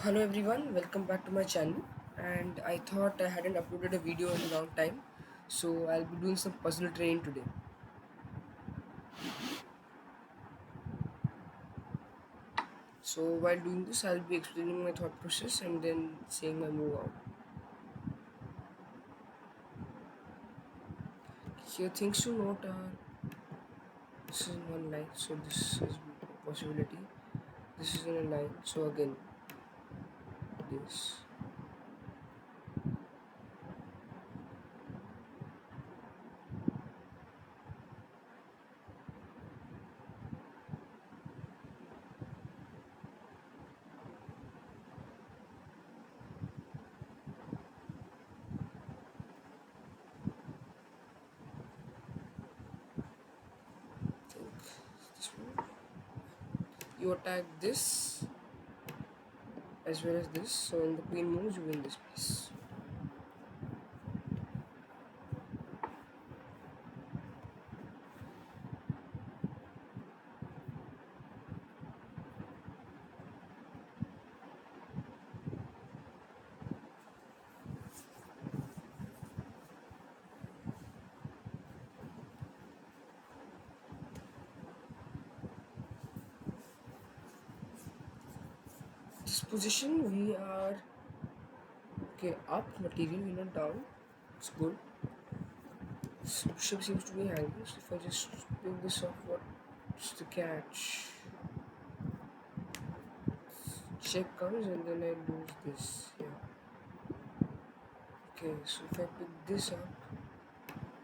Hello everyone, welcome back to my channel. And I thought I hadn't uploaded a video in a long time, so I'll be doing some puzzle training today. So while doing this, I'll be explaining my thought process and then saying my move out. Here, things to note are this is in one line, so this is a possibility. This is in a line, so again, this. I think this one. You attack this as well as this, so when the queen moves, you win this piece. This position we are okay up material, we're not down. It's good. Bishop seems to be hanging, so if I just pick this off, what's the catch? Check comes and then I lose this. Yeah. Okay, so if I pick this up,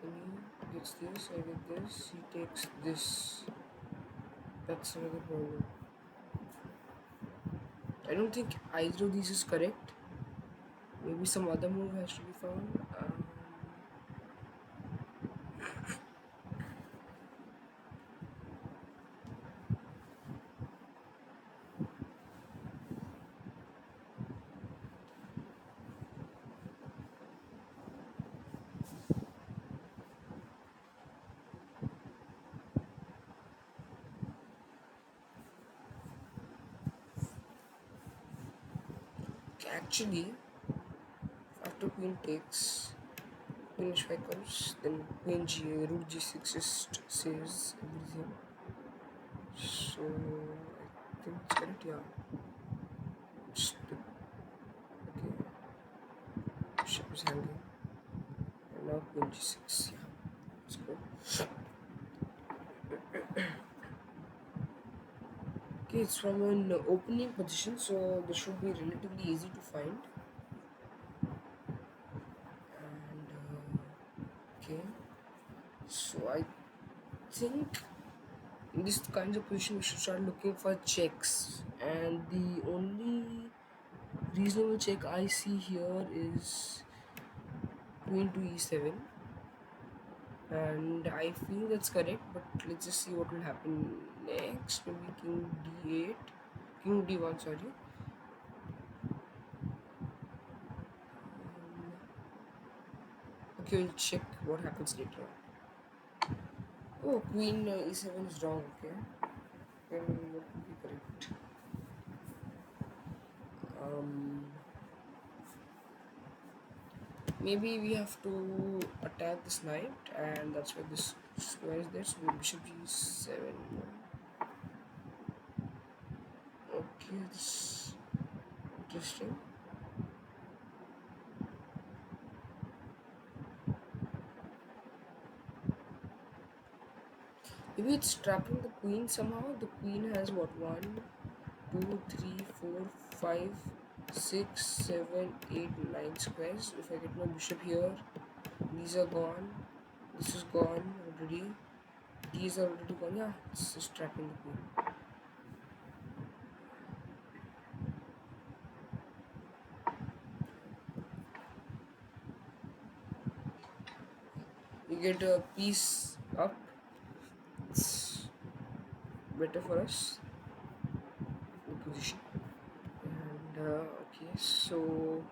then he gets this, I get this, he takes this. That's another problem. I don't think either of these is correct. Maybe some other move has to be found. Actually, after queen takes, queen h5 comes, then queen g, rook g6 just saves everything. So I think it's correct, yeah. Okay, bishop is hanging. And now queen g6, yeah, let's go. Okay, it's from an opening position, so this should be relatively easy to find. And okay, so I think in this kinds of position we should start looking for checks, and the only reasonable check I see here is queen to e7, and I feel that's correct, but let's just see what will happen next. Maybe king d8, king d1, sorry. Okay, we'll check what happens later on. Oh, queen e7 is wrong, okay. Then what would be correct? Um, Maybe we have to attack this knight, and that's why this square is there. So bishop g7. Okay, this interesting. Maybe it's trapping the queen somehow. The queen has what, 1, 2, 3, 4, 5, 6, 7, 8, 9 squares. If I get my bishop here, these are gone. This is gone already. These are already gone. Yeah, it's just trapping the queen. We get a piece up. It's better for us, the position. And okay, so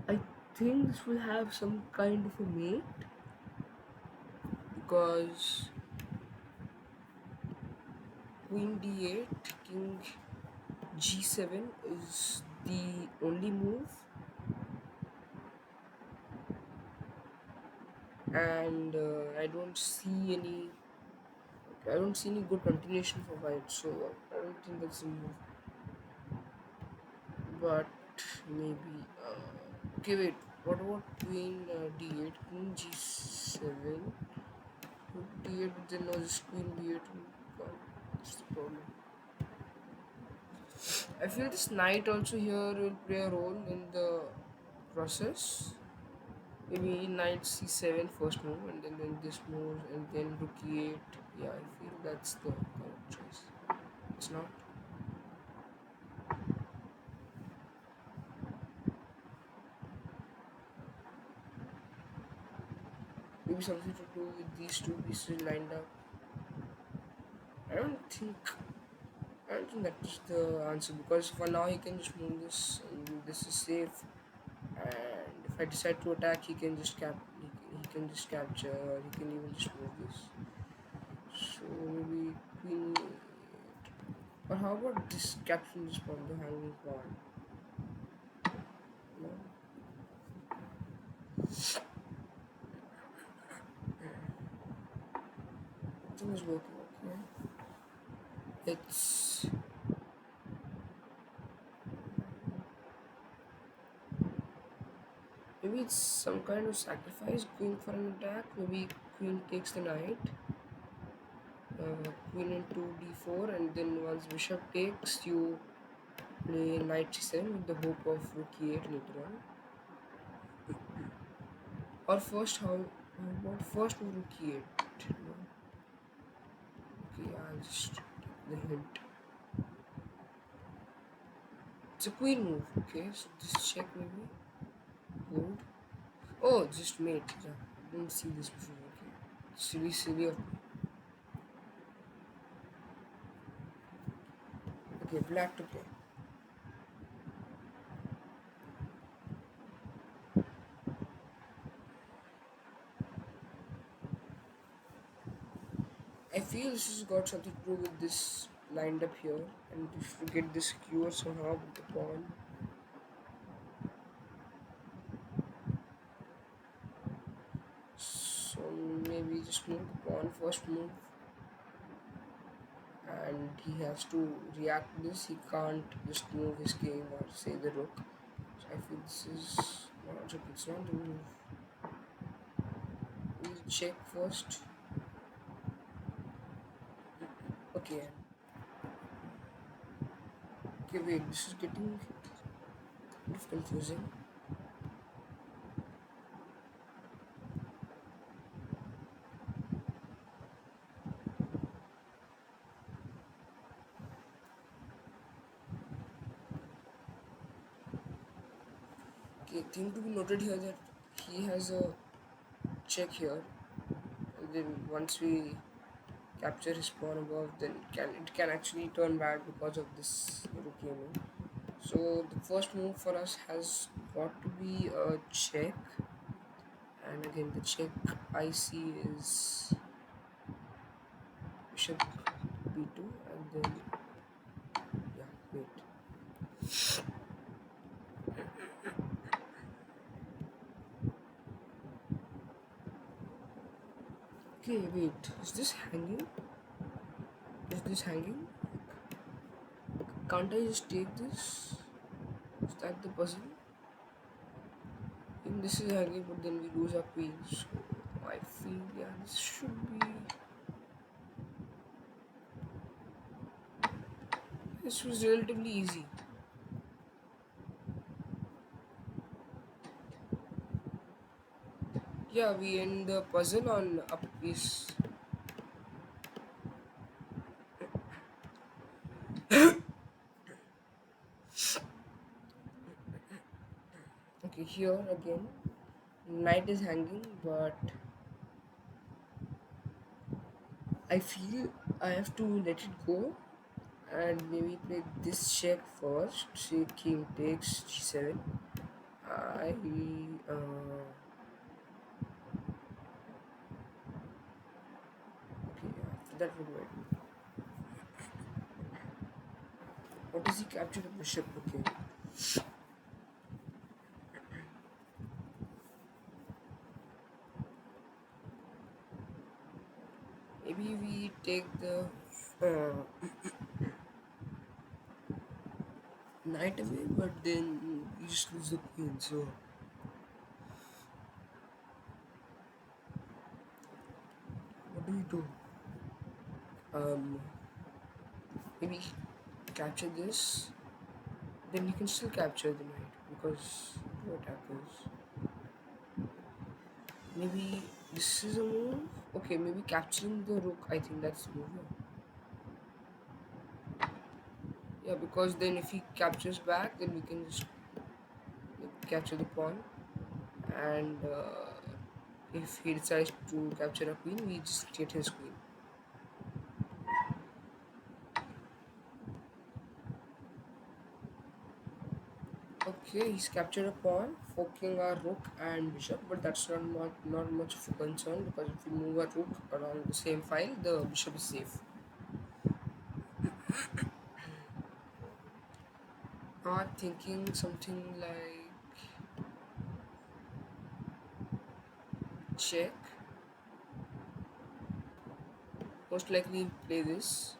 I think this will have some kind of a mate, because queen d8, king g7 is the only move, and I don't see any good continuation for white, so I don't think that's a move. But maybe. Okay, wait. What about queen d8, queen g7, rook d8, but then no, just queen b8. God, that's the problem. I feel this knight also here will play a role in the process. Maybe knight c7 first move, and then this move, and then rook e8. Yeah, I feel that's the correct choice. It's not. Maybe something to do with these two pieces lined up. I don't think I don't think that is the answer, because for now he can just move this and this is safe. And if I decide to attack, he can just capture, or he can even just move this. So maybe queen eight. Or how about this capturing this pawn, the hanging pawn? No, nothing is working. Okay, it's maybe it's some kind of sacrifice going for an attack. Maybe queen takes the knight, queen into d4, and then once bishop takes, you play knight c7 with the hope of rook e8 later on. Or first, how about first move rook e8? No. Okay, I'll just take the hint. It's a queen move. Okay, so this check maybe. Good. Oh, just mate. Yeah, didn't see this before. Okay, silly of me. Okay, black to play. I feel this has got something to do with this lined up here, and if we get this skewer somehow with the pawn. So maybe just move the pawn first move, and he has to react to this. He can't just move his king or say the rook. So I feel this is not a it's not the move. We'll check first. Okay. Okay, wait, this is getting kind of confusing. Okay, thing to be noted here that he has a check here, and then once we capture his pawn above, then it can actually turn bad because of this rook move. So the first move for us has got to be a check, and again the check I see is bishop b2, and then yeah, wait. Okay, wait. Is this hanging? Is this hanging? Can't I just take this? Is that the puzzle? Even this is hanging, but then we lose our queen. So I feel yeah, this should be. This was relatively easy. Yeah, we end the puzzle on up piece. Okay, here again, knight is hanging, but I feel I have to let it go and maybe play this check first. See, king takes g7. I okay, yeah, that would work. What does he capture the bishop? Okay. Maybe we take the uh, knight away, but then we just lose the queen. So what do we do? Um, Maybe capture this. Then you can still capture the knight because two attackers. Maybe this is a move. Okay, maybe capturing the rook. I think that's the move. Yeah, because then if he captures back, then we can just capture the pawn, and if he decides to capture a queen, we just get his queen. Okay, he's captured a pawn, forking our rook and bishop, but that's not much of a concern because if we move our rook around the same file, the bishop is safe. Not thinking something like check. Most likely play this.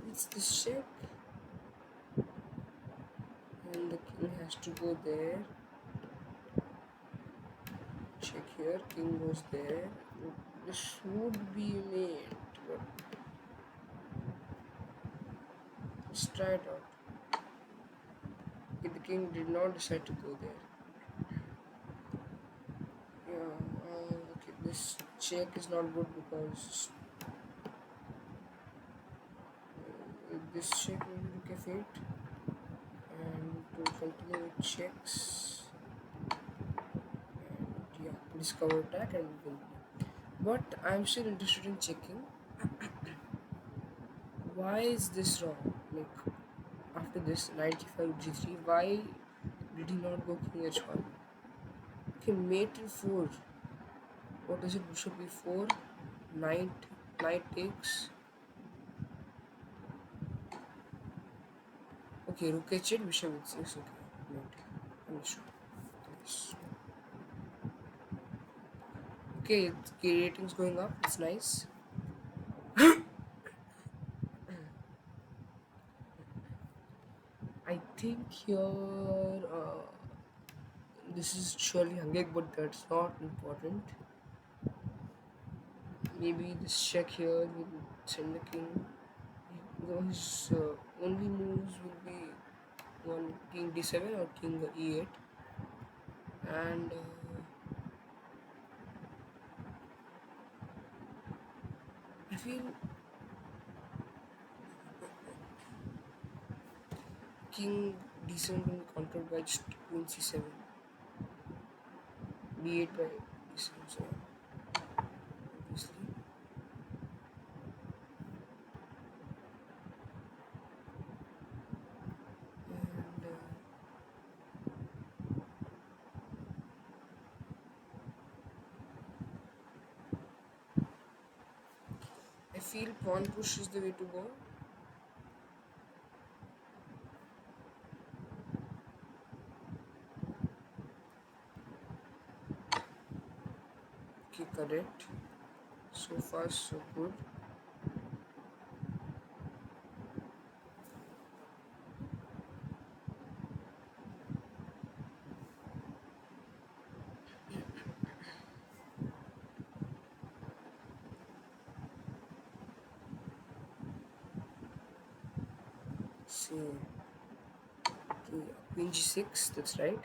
It's this check, and the king has to go there. Check here, king goes there. This would be mate, but let's try it out. Okay, the king did not decide to go there. Yeah, okay, this check is not good because this check will look a fate, and to continue with checks, and yeah, discover attack and win. But I'm still interested in checking. Why is this wrong? Like after this 95 g3, why did he not go king h1? Okay, mate e4. What is it? Bishop e4. Knight, knight takes. Okay, rook h8, bishop h6. Okay, mate. Understood. Nice. Okay, the rating's going up. It's nice. I think here this is surely Hangek, but that's not important. Maybe this check here will send the king. His only moves will be one king d7 or king e8, and I feel king d7 will be countered by just queen c7, d8 by d7. So obviously, and I feel pawn push is the way to go. Okay, correct. So far, so good. So, okay, queen g6, that's right.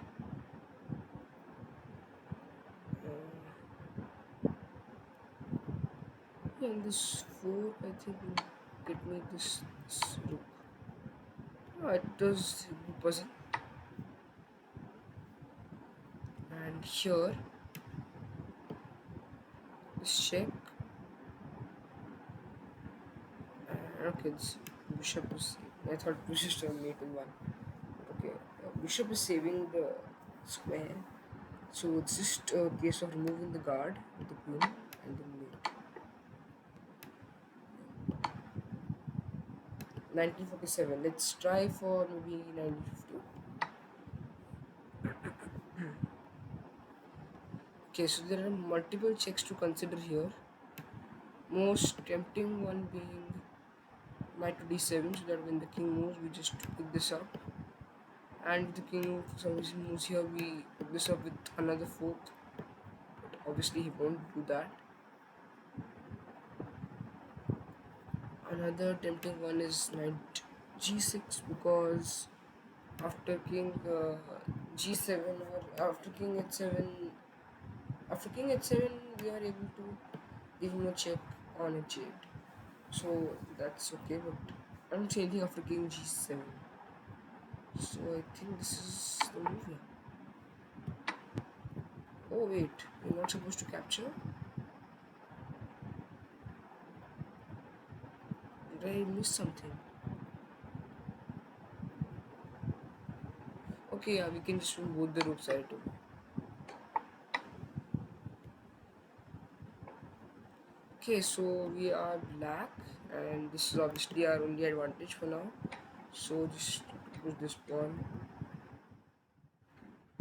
Yeah, and this 4, I think, will get me this rook. Yeah, it does the puzzle. And here, Let's check. Okay, this bishop is. I thought we just mate in one. Okay, bishop is saving the square. So it's just a case of removing the guard with the queen and then mate. 1947. Let's try for maybe 1950. Okay, so there are multiple checks to consider here. Most tempting one being knight to d7, so that when the king moves, we just pick this up. And if the king for some reason moves here, we pick this up with another fork. But obviously, he won't do that. Another tempting one is knight g6 because after king g7 or after king h7 we are able to give him a check on h8, so that's okay, but I don't see anything after king g7, so I think this is the move here. Oh wait, we're not supposed to capture. Did I miss something? Okay, yeah, we can just win both the rooks side too. Okay, so we are black, and this is obviously our only advantage for now. So just push this pawn.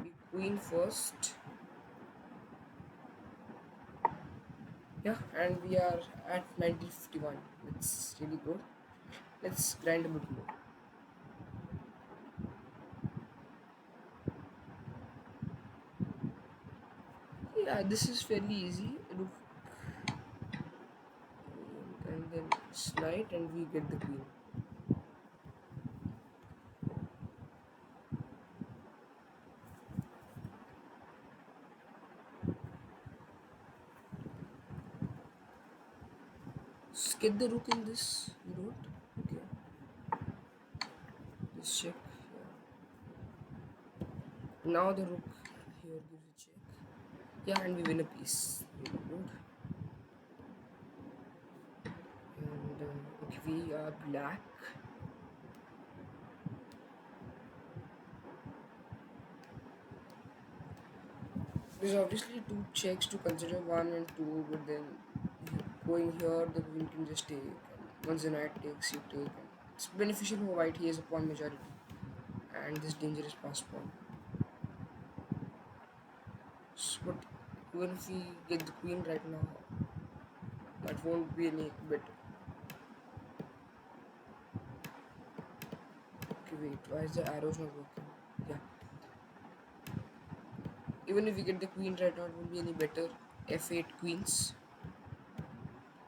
We queen first. Yeah, and we are at 1951. That's really good. Let's grind a bit more. Yeah, this is fairly easy. Rook and then it's knight, and we get the queen. Just get the rook in this. You don't? Okay. Just check. Yeah. Now the rook here gives a check. Yeah, and we win a piece. Really good. And okay, we are black. There's obviously two checks to consider, one and two, but then going here, the queen can just take. And once the knight takes, you take. And it's beneficial for white, he has a pawn majority. And this dangerous pass pawn. So, but even if we get the queen right now, that won't be any better. Okay, wait, why is the arrows not working? Yeah. Even if we get the queen right now, it won't be any better. F8 queens.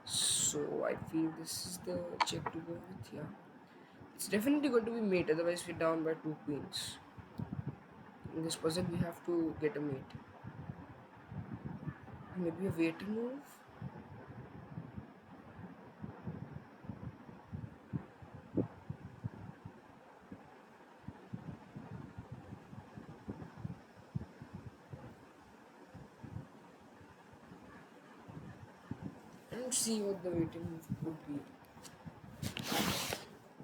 So I feel this is the check to go with, yeah. It's definitely going to be mate, otherwise we're down by two queens. In this puzzle, we have to get a mate. Maybe a waiting move? I don't see what the waiting move would be.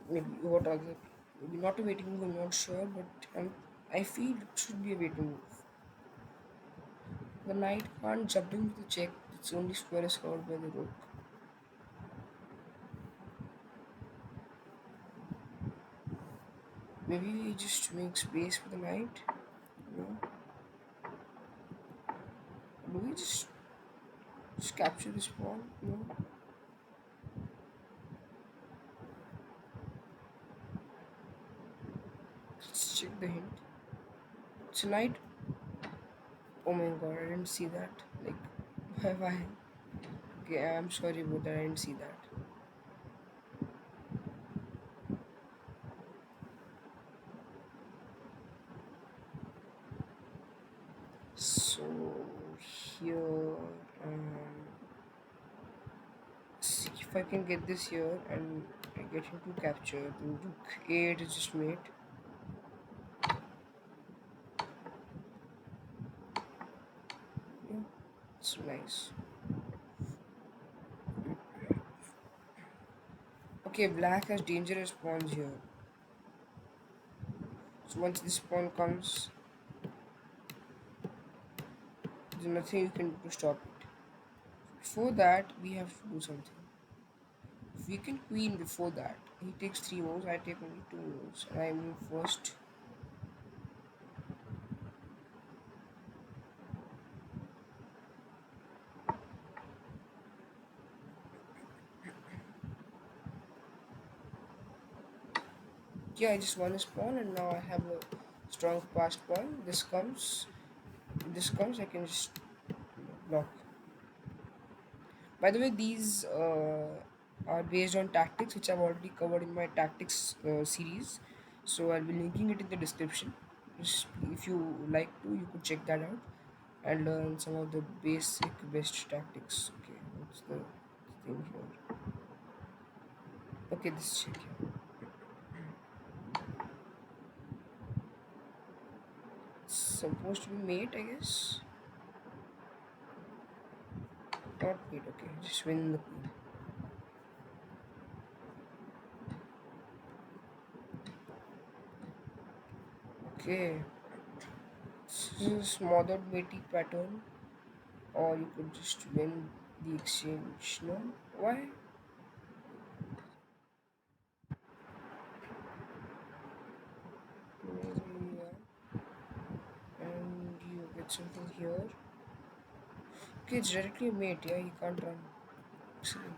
Maybe what other. Maybe not a waiting move, I'm not sure, but I feel it should be a waiting move. The knight can't jump into the check, its only square is covered by the rook. Maybe we just make space for the knight? No? Do we just capture this pawn? No? Let's check the hint. It's a knight. Oh my god, I didn't see that. Like, why? Okay, I'm sorry about that, I didn't see that. So, here, see if I can get this here and I get him to capture. Then Rook 8 is just mate. Yeah, it's nice. Okay, black has dangerous pawns here. So once this pawn comes, there's nothing you can do to stop it. Before that, we have to do something. If we can queen before that, he takes 3 moves, I take only 2 moves, and I move first. Yeah, I just won his pawn, and now I have a strong passed pawn. This comes, I can just block. By the way, these are based on tactics, which I've already covered in my tactics series. So I'll be linking it in the description. Just if you like to, you could check that out and learn some of the basic best tactics. Okay, what's the thing here? Okay, this check here. It's supposed to be mate, I guess. Not mate. Okay, just win the queen. Okay, this is a smothered matey pattern, or you could just win the exchange. No, why? Maybe, and you get something here. Okay, it's directly a mate. Yeah, he can't run. Excellent.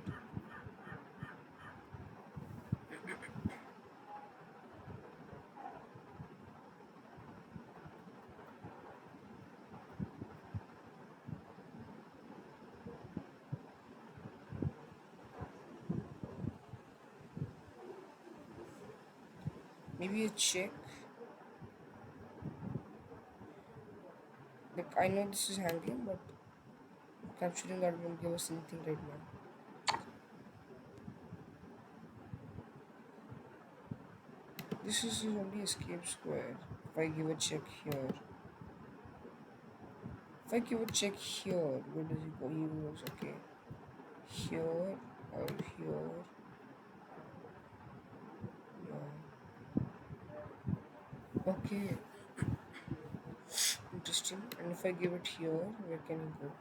Maybe a check. Like I know this is handling, but capturing that won't give us anything right now. This is only escape square. If I give a check here, if I give a check here, where does he go? He goes okay. Here or here. Yeah. Okay. Interesting. And if I give it here, where can he go?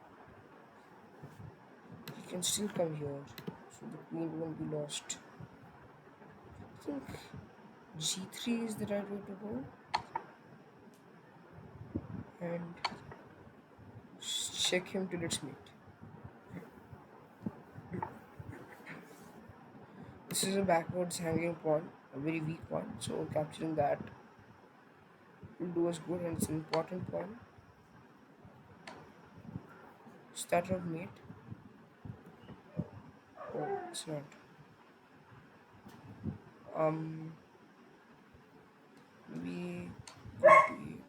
He can still come here. So the queen won't be lost. I think g3 is the right way to go. And check him till it's mate. This is a backwards hanging pawn, a very weak one, so capturing that will do us good and it's an important pawn. Starter of mate. Oh, it's not. Um, maybe go to 8.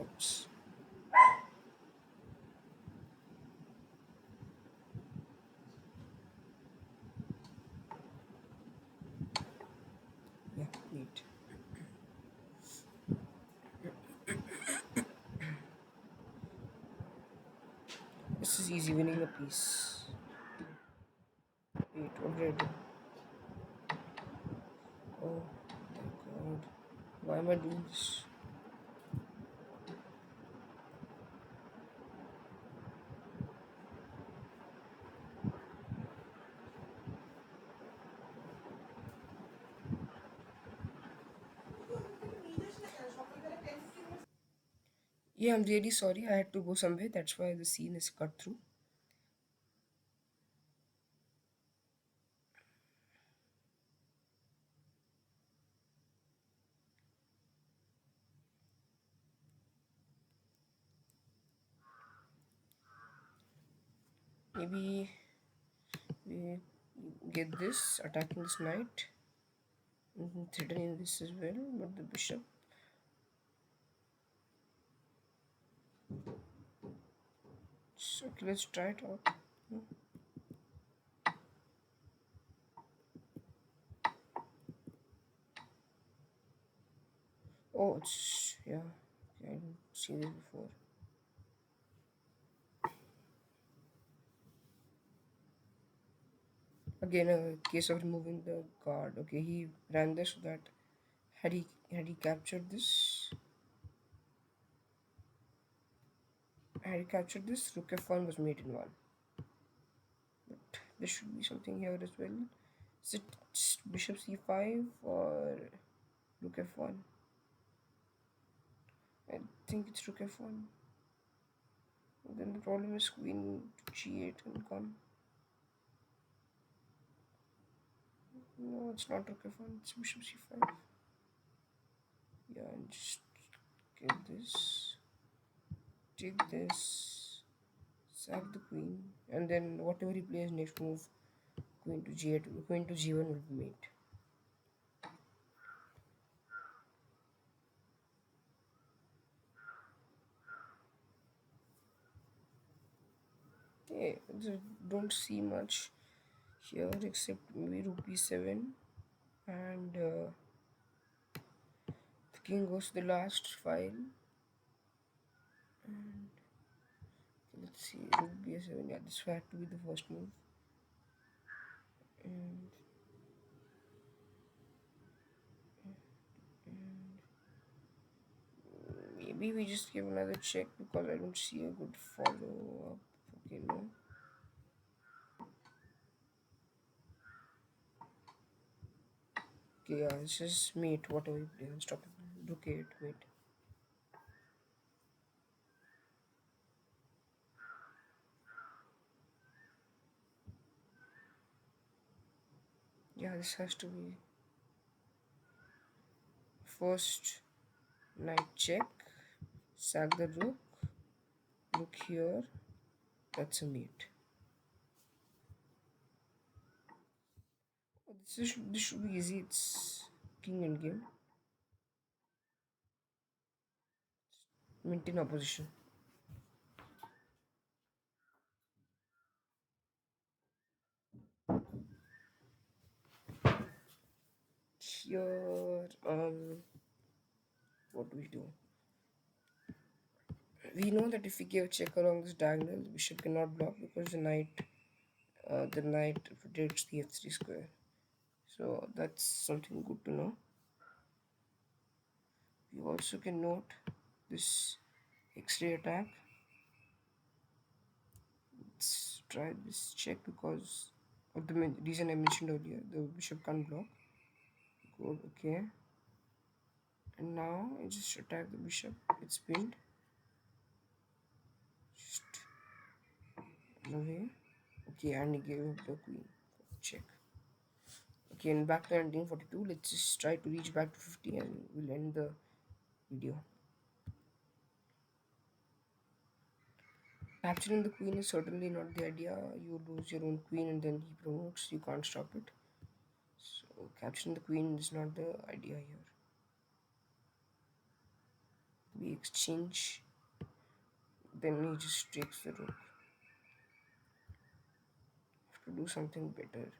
Oops. Yeah, mate. This is easy, winning a piece. Wait, what did I do? Oh my god. Why am I doing this? Yeah, I'm really sorry. I had to go somewhere. That's why the scene is cut through. Maybe we get this, attacking this knight, threatening this as well, but the bishop. So okay, let's try it out. Oh, it's yeah. Okay, I didn't see this before. Again, a case of removing the guard. Okay, he ran this so that had he captured this, rook f1 was mate in one. But there should be something here as well. Is it bishop c5 or rook f1? I think it's rook f1. Then the problem is queen to g8 and come. No, it's not rook f1, it's bishop c5. Yeah, and just get this, take this, sack the queen, and then whatever he plays next move, queen to g8, queen to g1 will be mate. Yeah, don't see much here except maybe rook b7, and the king goes to the last file. And let's see, rook b7. Yeah, this had to be the first move. And maybe we just give another check because I don't see a good follow up. Okay, no. Okay, yeah, this is mate. Whatever you play, unstoppable. Rook 8, mate. Yeah, this has to be first knight check, sack the rook, rook here. That's a mate. Oh, this should be easy. It's king and game. Maintain opposition. Here, what do we do? We know that if we give check along this diagonal, the bishop cannot block because the knight protects the f3 square. So that's something good to know. We also can note this X-ray attack. Let's try this check because of the reason I mentioned earlier. The bishop can't block. Good, okay. And now I just attack the bishop. It's pinned. Just away. Okay, and he gave up the queen. Check. Okay, and back to 1942. Let's just try to reach back to 50 and we'll end the video. Capturing the queen is certainly not the idea. You lose your own queen and then he promotes. You can't stop it. So capturing the queen is not the idea here. We exchange. Then he just takes the rook. Have to do something better.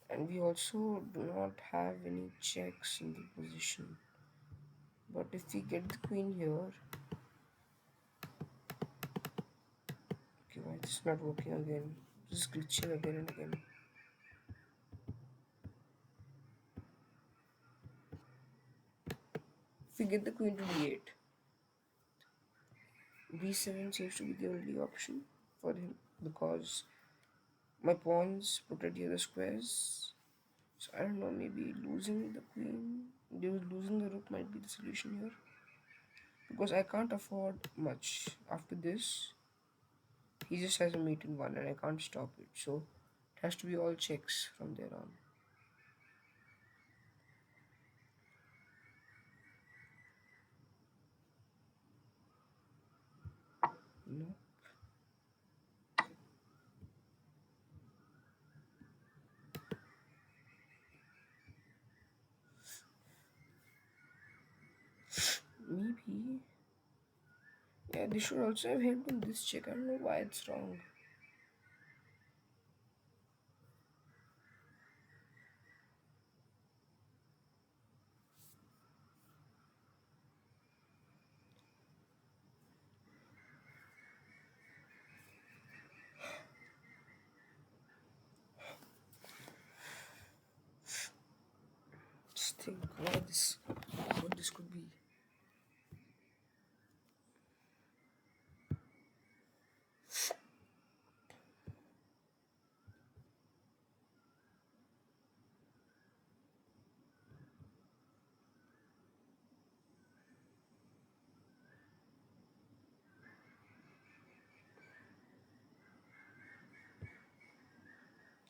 And we also do not have any checks in the position. But if we get the queen here, okay, why is this not working again? This is glitching again and again. If we get the queen to d8, b7 seems to be the only option for him because my pawns protect the other squares. So I don't know, maybe losing the queen, losing the rook might be the solution here. Because I can't afford much. After this, he just has a mate in one and I can't stop it. So it has to be all checks from there on. You know? Maybe. Yeah, they should also have helped in this check. I don't know why it's wrong. think what this could be.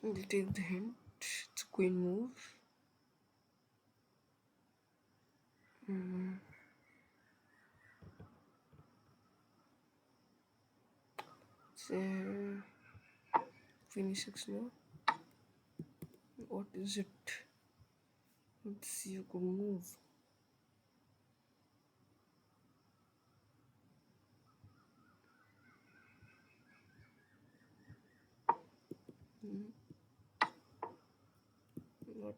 They take the hint. It's a queen move. It's queen e6 now. What is it? Let's see a good move. What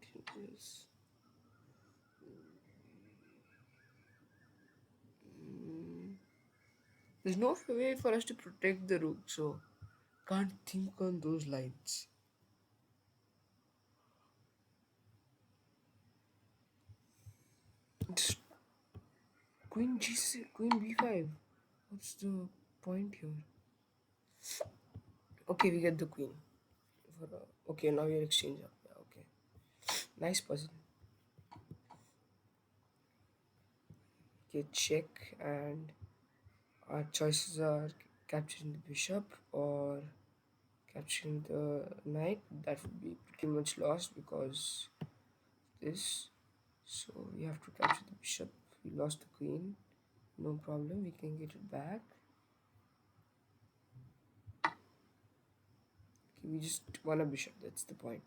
is there's no way for us to protect the rook, so can't think on those lines. It's queen g6, queen b5. What's the point here? Okay, we get the queen. Okay, now we are exchanging. Yeah, okay. Nice puzzle. Okay, check, and our choices are capturing the bishop or capturing the knight. That would be pretty much lost because this. So we have to capture the bishop. We lost the queen. No problem, we can get it back. Okay, we just won a bishop, that's the point.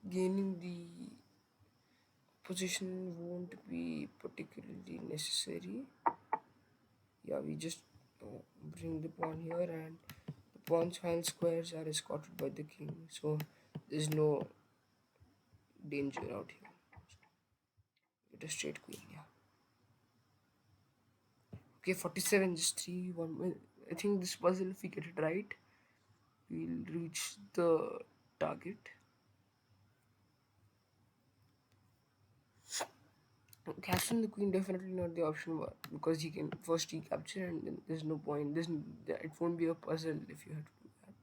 Gaining the position won't be particularly necessary. Yeah, we just bring the pawn here, and the pawn's hand squares are escorted by the king, so there's no danger out here. Get a straight queen, yeah. Okay, 47, just 3 1. I think this puzzle, if we get it right, we'll reach the target. Capturing the queen definitely not the option, because he can first recapture, and then there's no point. It won't be a puzzle if you have to do that.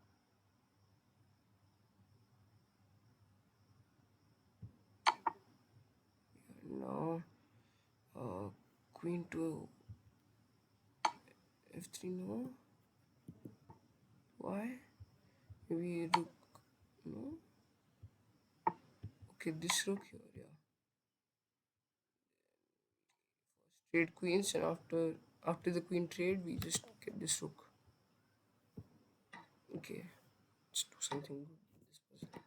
Now, queen to f3. No, why? Maybe rook. No. Okay, this rook here. Yeah, trade queens, and after the queen trade, we just get this rook. Okay, let's do something good in this puzzle.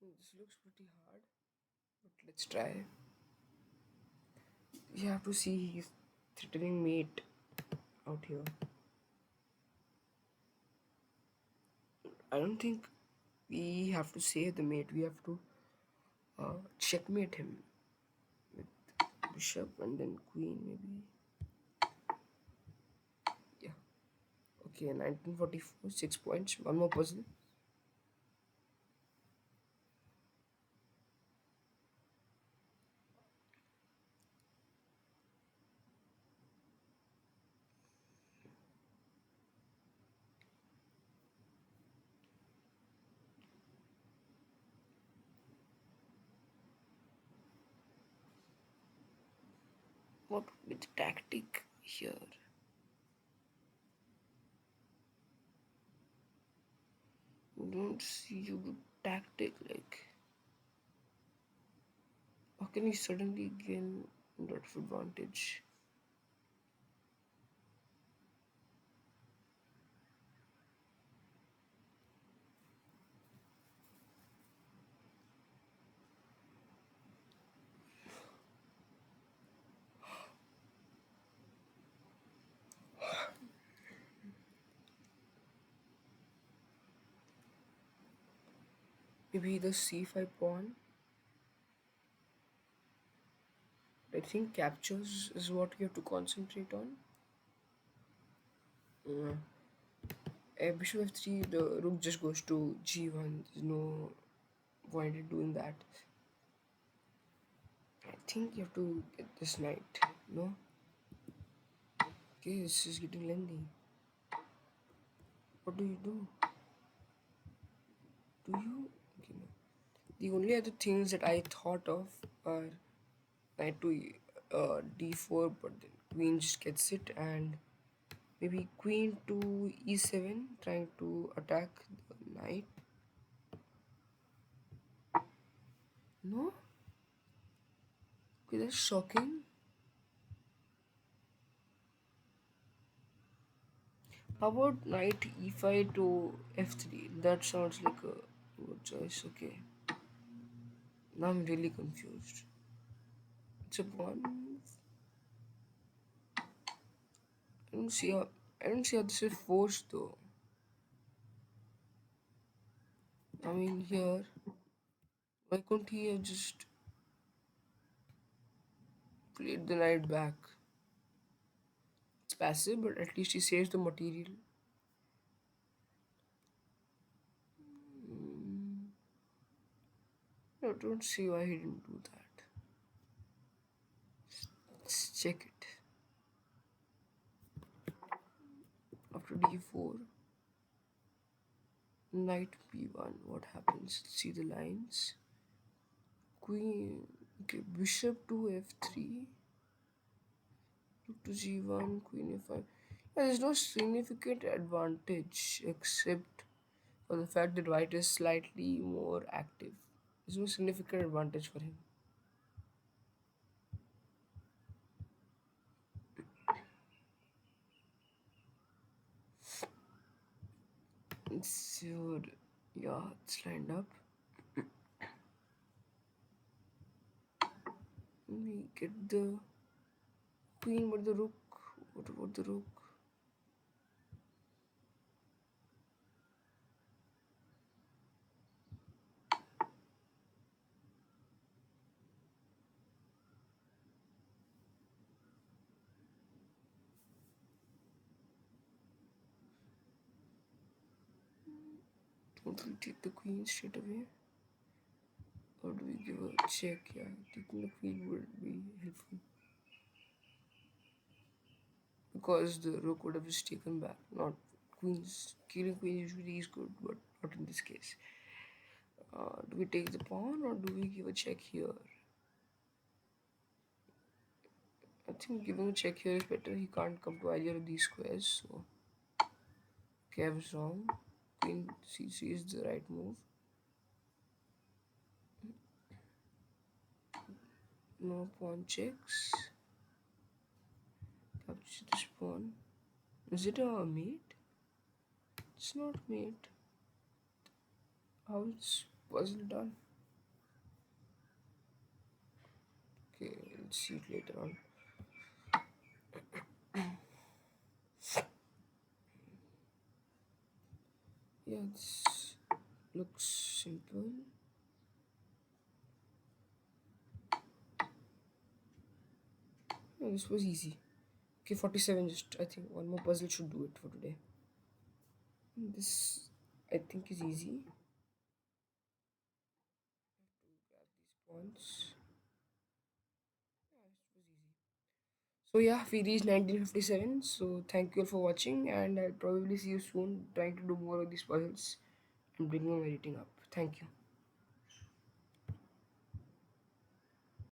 This looks pretty hard, but let's try. We have to see he's threatening mate out here. I don't think we have to save the mate. We have to checkmate him with bishop and then queen, maybe. Yeah. Okay, 1944, 6 points. One more puzzle. What with tactic here? Don't see you good tactic, like how can he suddenly gain a lot of advantage? Maybe the c5 pawn. I think captures is what you have to concentrate on. Uh, Bishop f3, the rook just goes to g1. There's no point in doing that. I think you have to get this knight. No? Okay, this is getting lengthy. What do you do? Do you? Okay, no. The only other things that I thought of are knight to d4, but then queen just gets it, and maybe queen to e7, trying to attack the knight. No? Okay, that's shocking. How about knight e5 to f3? That sounds like a good choice. Okay. Now I'm really confused. It's a pawn. I don't see how I don't see how this is forced though. I mean here, why couldn't he have just played the knight back? It's passive, but at least he saves the material. I don't see why he didn't do that. Let's check it. After d4, knight b1. What happens? Let's see the lines. Queen. Okay, bishop to f3. Rook to g1. Queen f5. Yeah, there's no significant advantage except for the fact that white is slightly more active. There's no significant advantage for him. So, yeah, it's lined up. We get the queen, but the rook. What about the rook? Don't we take the queen straight away? Or do we give a check? Yeah, taking the queen would be helpful. Because the rook would have just taken back. Not queens. Killing queen usually is good, but not in this case. Do we take the pawn or do we give a check here? I think giving a check here is better. He can't come to either of these squares, so okay, I was wrong. Queen c3 is the right move. No pawn checks. Capture this pawn. Is it a mate? It's not mate. How is puzzle done? Okay, let's see it later on. Yeah, this looks simple. Yeah, this was easy. Okay, 47. Just I think one more puzzle should do it for today. This I think is easy. Grab these pawns. Yeah, it was easy. So yeah, we reached 1957. So thank you all for watching, and I'll probably see you soon. Trying to do more of these puzzles and bringing my rating up. Thank you.